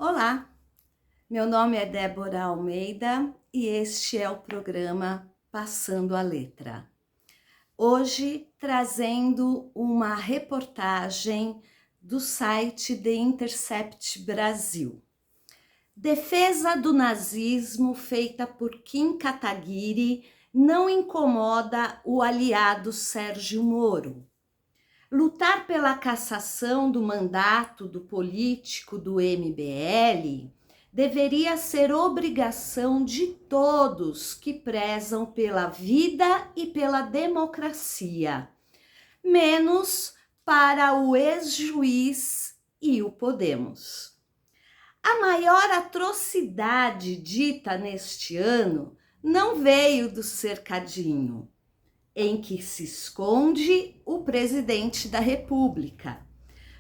Olá, meu nome é Débora Almeida e este é o programa Passando a Letra. Hoje trazendo uma reportagem do site The Intercept Brasil. Defesa do nazismo feita por Kim Kataguiri não incomoda o aliado Sérgio Moro. Lutar pela cassação do mandato do político do MBL deveria ser obrigação de todos que prezam pela vida e pela democracia, menos para o ex-juiz e o Podemos. A maior atrocidade dita neste ano não veio do cercadinho, em que se esconde o presidente da República.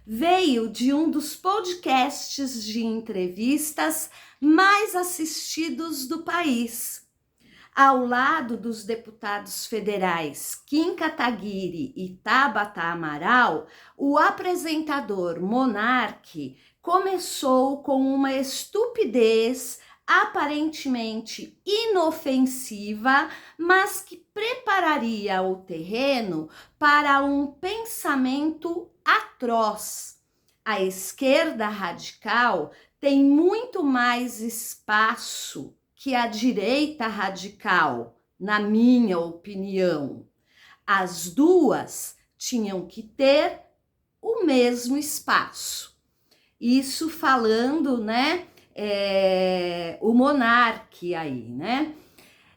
Veio de um dos podcasts de entrevistas mais assistidos do país. Ao lado dos deputados federais Kim Kataguiri e Tabata Amaral, o apresentador Monark começou com uma estupidez aparentemente inofensiva, mas que prepararia o terreno para um pensamento atroz. A esquerda radical tem muito mais espaço que a direita radical, na minha opinião. As duas tinham que ter o mesmo espaço. Isso falando, o Monark aí, né?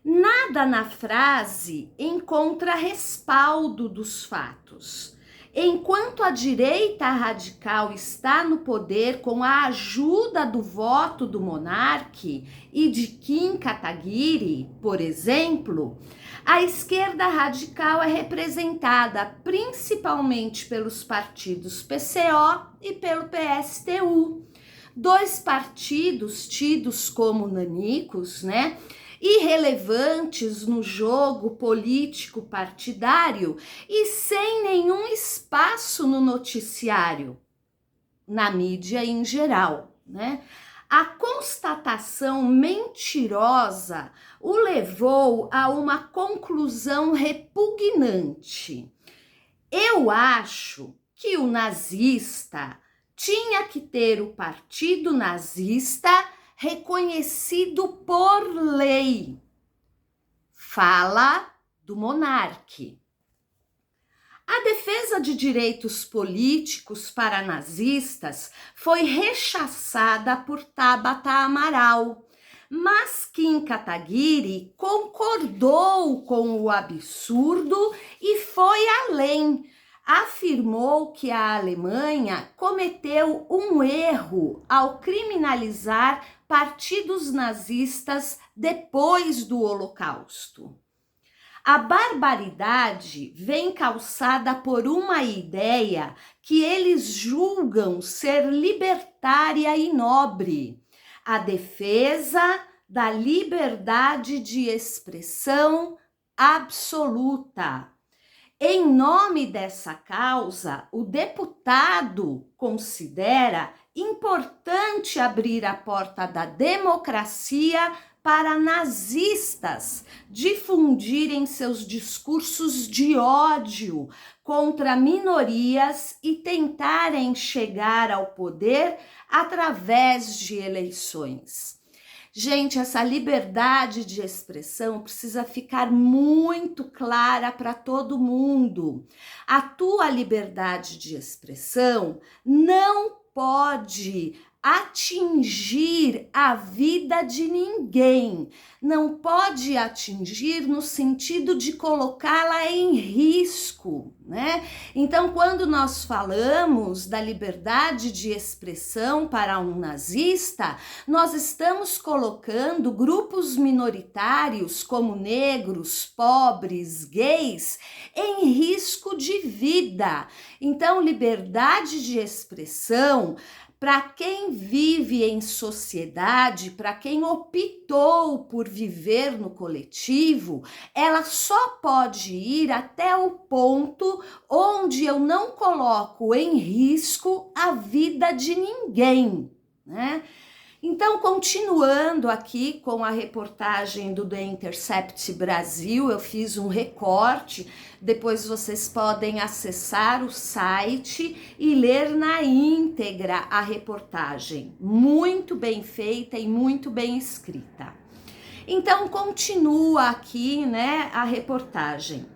Nada na frase encontra respaldo dos fatos. Enquanto a direita radical está no poder com a ajuda do voto do Monark e de Kim Kataguiri, por exemplo, a esquerda radical é representada principalmente pelos partidos PCO e pelo PSTU. Dois partidos tidos como nanicos, irrelevantes no jogo político partidário e sem nenhum espaço no noticiário, na mídia em geral, A constatação mentirosa o levou a uma conclusão repugnante. Eu acho que o nazista tinha que ter o partido nazista reconhecido por lei. Fala do Monark. A defesa de direitos políticos para nazistas foi rechaçada por Tabata Amaral, mas Kim Kataguiri concordou com o absurdo e foi além. Afirmou que a Alemanha cometeu um erro ao criminalizar partidos nazistas depois do Holocausto. A barbaridade vem calçada por uma ideia que eles julgam ser libertária e nobre: a defesa da liberdade de expressão absoluta. Em nome dessa causa, o deputado considera importante abrir a porta da democracia para nazistas difundirem seus discursos de ódio contra minorias e tentarem chegar ao poder através de eleições. Gente, essa liberdade de expressão precisa ficar muito clara para todo mundo. A tua liberdade de expressão não pode atingir a vida de ninguém, não pode atingir no sentido de colocá-la em risco, Então, quando nós falamos da liberdade de expressão para um nazista, nós estamos colocando grupos minoritários como negros, pobres, gays, em risco de vida. Então, liberdade de expressão para quem vive em sociedade, para quem optou por viver no coletivo, ela só pode ir até o ponto onde eu não coloco em risco a vida de ninguém, Então, continuando aqui com a reportagem do The Intercept Brasil, eu fiz um recorte, depois vocês podem acessar o site e ler na íntegra a reportagem, muito bem feita e muito bem escrita. Então, continua aqui, né, a reportagem.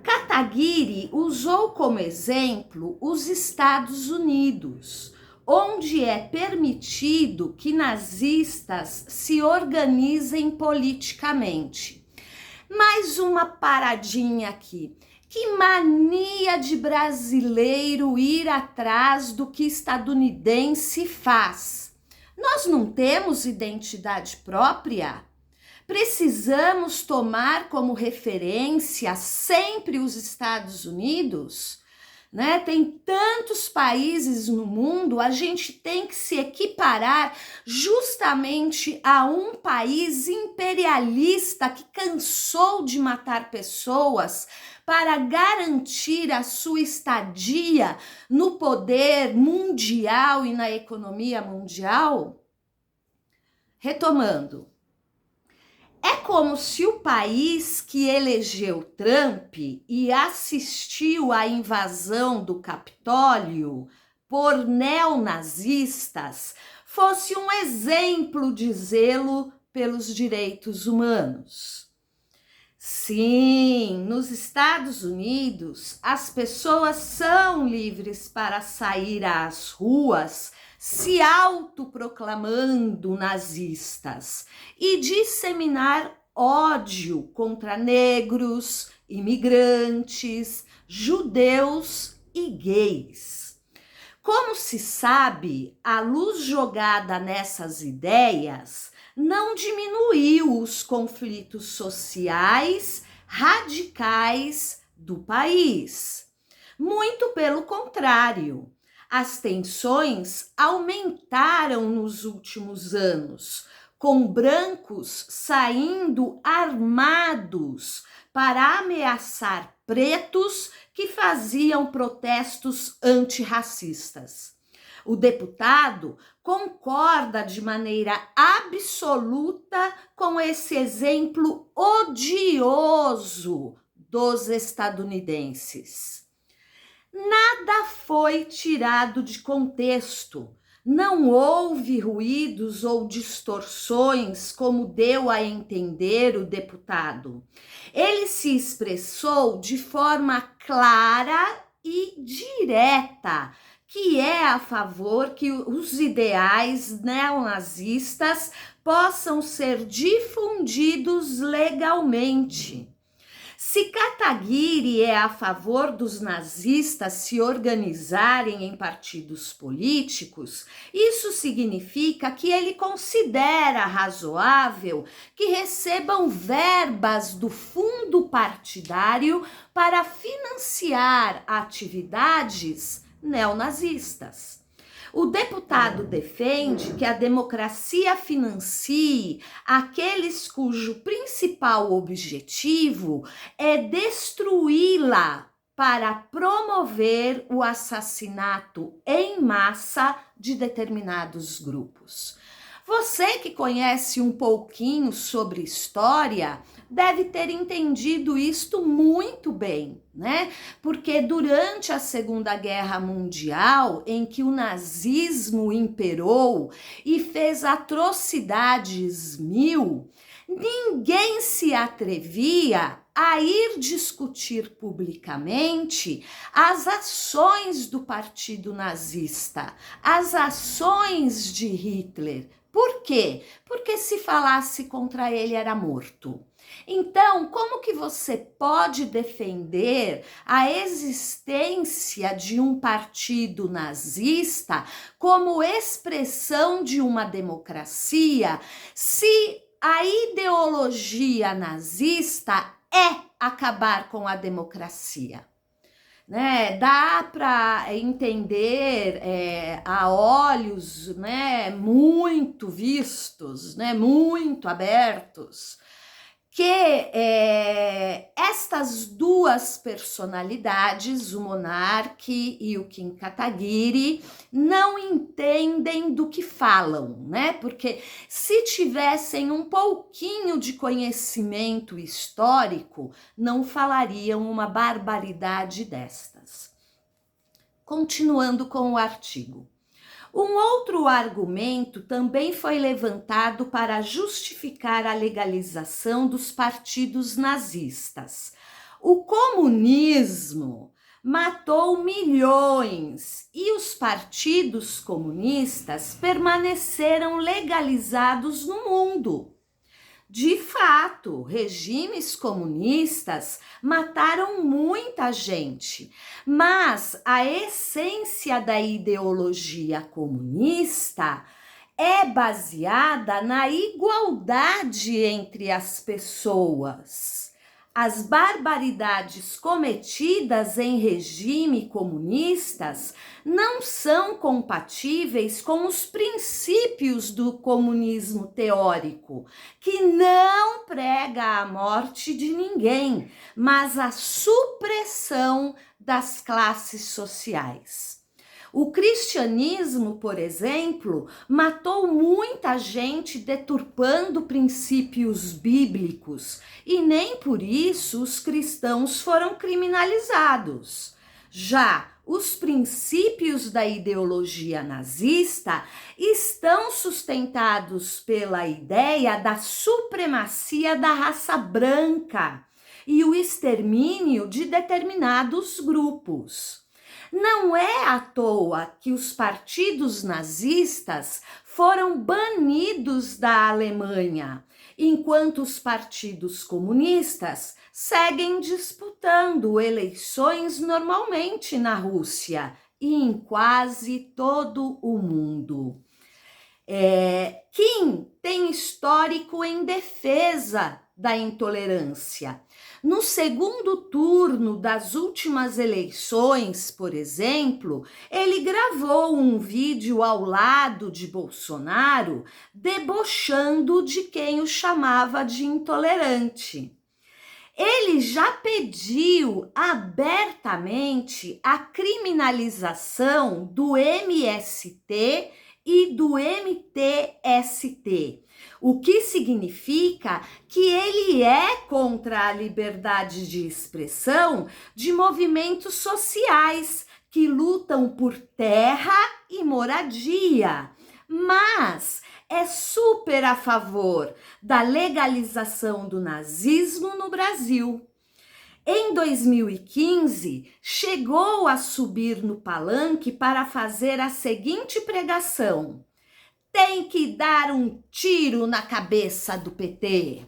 Kataguiri usou como exemplo os Estados Unidos, onde é permitido que nazistas se organizem politicamente. Mais uma paradinha aqui. Que mania de brasileiro ir atrás do que estadunidense faz. Nós não temos identidade própria? Precisamos tomar como referência sempre os Estados Unidos? Né? Tem tantos países no mundo, a gente tem que se equiparar justamente a um país imperialista que cansou de matar pessoas para garantir a sua estadia no poder mundial e na economia mundial? Retomando. É como se o país que elegeu Trump e assistiu à invasão do Capitólio por neonazistas fosse um exemplo de zelo pelos direitos humanos. Sim, nos Estados Unidos, as pessoas são livres para sair às ruas se autoproclamando nazistas e disseminar ódio contra negros, imigrantes, judeus e gays. Como se sabe, a luz jogada nessas ideias não diminuiu os conflitos sociais radicais do país. Muito pelo contrário. As tensões aumentaram nos últimos anos, com brancos saindo armados para ameaçar pretos que faziam protestos antirracistas. O deputado concorda de maneira absoluta com esse exemplo odioso dos estadunidenses. Nada foi tirado de contexto. Não houve ruídos ou distorções, como deu a entender o deputado. Ele se expressou de forma clara e direta, que é a favor que os ideais neonazistas possam ser difundidos legalmente. Se Kataguiri é a favor dos nazistas se organizarem em partidos políticos, isso significa que ele considera razoável que recebam verbas do fundo partidário para financiar atividades neonazistas. O deputado defende que a democracia financie aqueles cujo principal objetivo é destruí-la para promover o assassinato em massa de determinados grupos. Você que conhece um pouquinho sobre história deve ter entendido isto muito bem, né? Porque durante a Segunda Guerra Mundial, em que o nazismo imperou e fez atrocidades mil, ninguém se atrevia a ir discutir publicamente as ações do partido nazista, as ações de Hitler. Por quê? Porque se falasse contra ele era morto. Então, como que você pode defender a existência de um partido nazista como expressão de uma democracia se a ideologia nazista é acabar com a democracia? Né, dá para entender a olhos, né, muito vistos, né, muito abertos, que estas duas personalidades, o monarque e o Kim Kataguiri, não entendem do que falam, né? Porque se tivessem um pouquinho de conhecimento histórico, não falariam uma barbaridade destas. Continuando com o artigo. Um outro argumento também foi levantado para justificar a legalização dos partidos nazistas. O comunismo matou milhões e os partidos comunistas permaneceram legalizados no mundo. De fato, regimes comunistas mataram muita gente, mas a essência da ideologia comunista é baseada na igualdade entre as pessoas. As barbaridades cometidas em regime comunistas não são compatíveis com os princípios do comunismo teórico, que não prega a morte de ninguém, mas a supressão das classes sociais. O cristianismo, por exemplo, matou muita gente deturpando princípios bíblicos e nem por isso os cristãos foram criminalizados. Já os princípios da ideologia nazista estão sustentados pela ideia da supremacia da raça branca e o extermínio de determinados grupos. Não é à toa que os partidos nazistas foram banidos da Alemanha, enquanto os partidos comunistas seguem disputando eleições normalmente na Rússia e em quase todo o mundo. Kim tem histórico em defesa da intolerância. No segundo turno das últimas eleições, por exemplo, ele gravou um vídeo ao lado de Bolsonaro debochando de quem o chamava de intolerante. Ele já pediu abertamente a criminalização do MST e do MTST, o que significa que ele é contra a liberdade de expressão de movimentos sociais que lutam por terra e moradia, mas é super a favor da legalização do nazismo no Brasil. Em 2015, chegou a subir no palanque para fazer a seguinte pregação: tem que dar um tiro na cabeça do PT.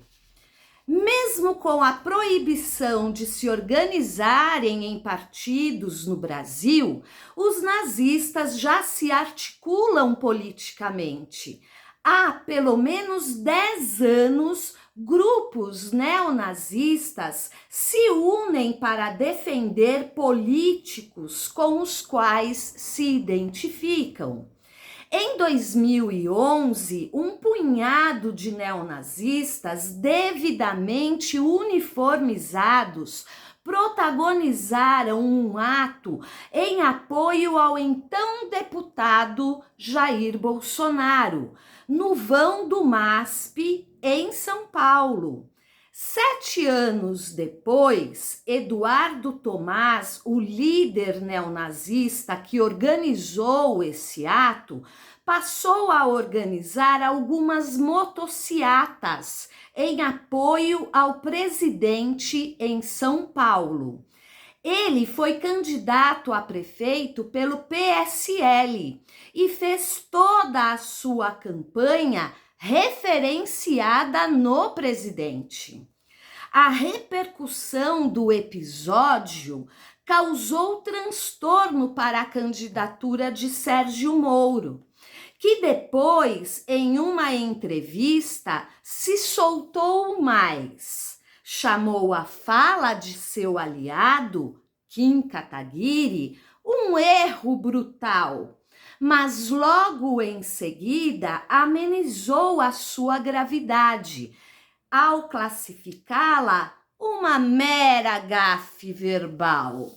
Mesmo com a proibição de se organizarem em partidos no Brasil, os nazistas já se articulam politicamente. Há pelo menos 10 anos, grupos neonazistas se unem para defender políticos com os quais se identificam. Em 2011, um punhado de neonazistas devidamente uniformizados protagonizaram um ato em apoio ao então deputado Jair Bolsonaro, no vão do MASP, em São Paulo. 7 anos depois, Eduardo Tomás, o líder neonazista que organizou esse ato, passou a organizar algumas motociatas em apoio ao presidente em São Paulo. Ele foi candidato a prefeito pelo PSL e fez toda a sua campanha referenciada no presidente. A repercussão do episódio causou transtorno para a candidatura de Sérgio Moro, que depois, em uma entrevista, se soltou mais. Chamou a fala de seu aliado, Kim Kataguiri, um erro brutal, mas logo em seguida amenizou a sua gravidade, ao classificá-la uma mera gafe verbal.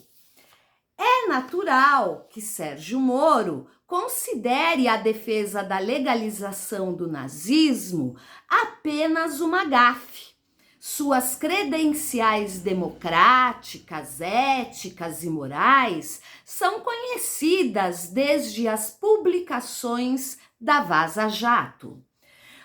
É natural que Sérgio Moro considere a defesa da legalização do nazismo apenas uma gafe. Suas credenciais democráticas, éticas e morais são conhecidas desde as publicações da Vaza Jato.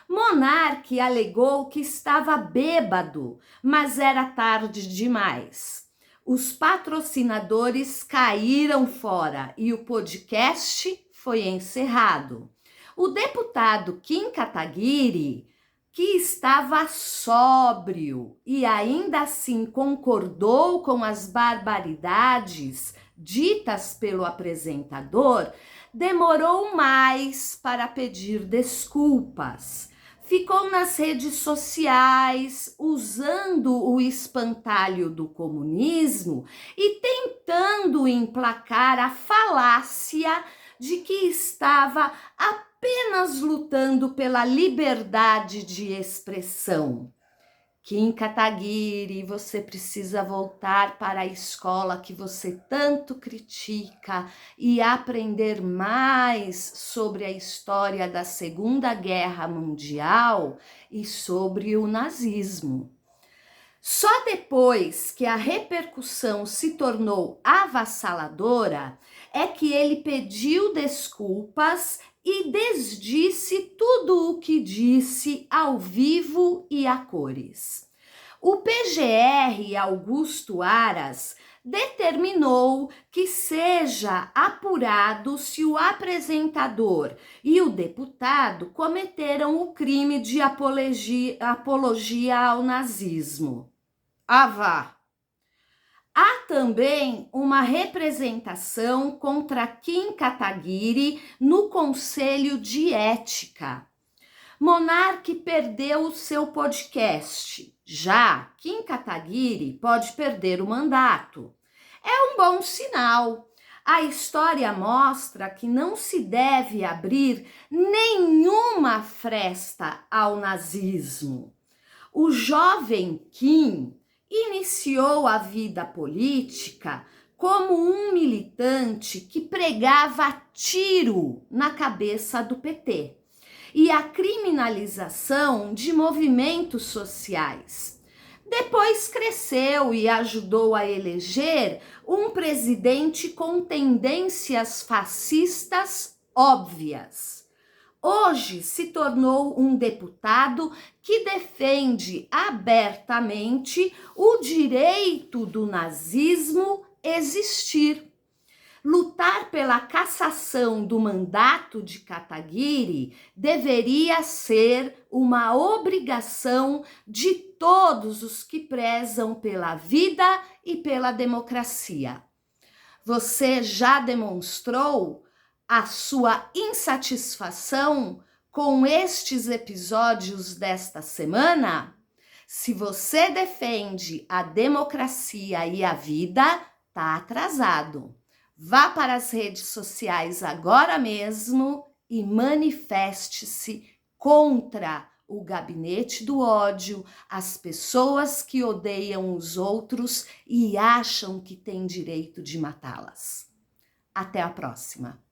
Monark alegou que estava bêbado, mas era tarde demais. Os patrocinadores caíram fora e o podcast foi encerrado. O deputado Kim Kataguiri, que estava sóbrio e ainda assim concordou com as barbaridades ditas pelo apresentador, demorou mais para pedir desculpas. Ficou nas redes sociais usando o espantalho do comunismo e tentando emplacar a falácia de que estava apenas lutando pela liberdade de expressão. Kim Kataguiri, você precisa voltar para a escola que você tanto critica e aprender mais sobre a história da Segunda Guerra Mundial e sobre o nazismo. Só depois que a repercussão se tornou avassaladora é que ele pediu desculpas e desdisse tudo o que disse ao vivo e a cores. O PGR Augusto Aras determinou que seja apurado se o apresentador e o deputado cometeram o crime de apologia ao nazismo. Vá! Há também uma representação contra Kim Kataguiri no Conselho de Ética. Monark perdeu o seu podcast. Já Kim Kataguiri pode perder o mandato. É um bom sinal. A história mostra que não se deve abrir nenhuma fresta ao nazismo. O jovem Kim iniciou a vida política como um militante que pregava tiro na cabeça do PT e a criminalização de movimentos sociais. Depois cresceu e ajudou a eleger um presidente com tendências fascistas óbvias. Hoje se tornou um deputado que defende abertamente o direito do nazismo existir. Lutar pela cassação do mandato de Kataguiri deveria ser uma obrigação de todos os que prezam pela vida e pela democracia. Você já demonstrou a sua insatisfação com estes episódios desta semana? Se você defende a democracia e a vida, tá atrasado. Vá para as redes sociais agora mesmo e manifeste-se contra o gabinete do ódio, as pessoas que odeiam os outros e acham que têm direito de matá-las. Até a próxima.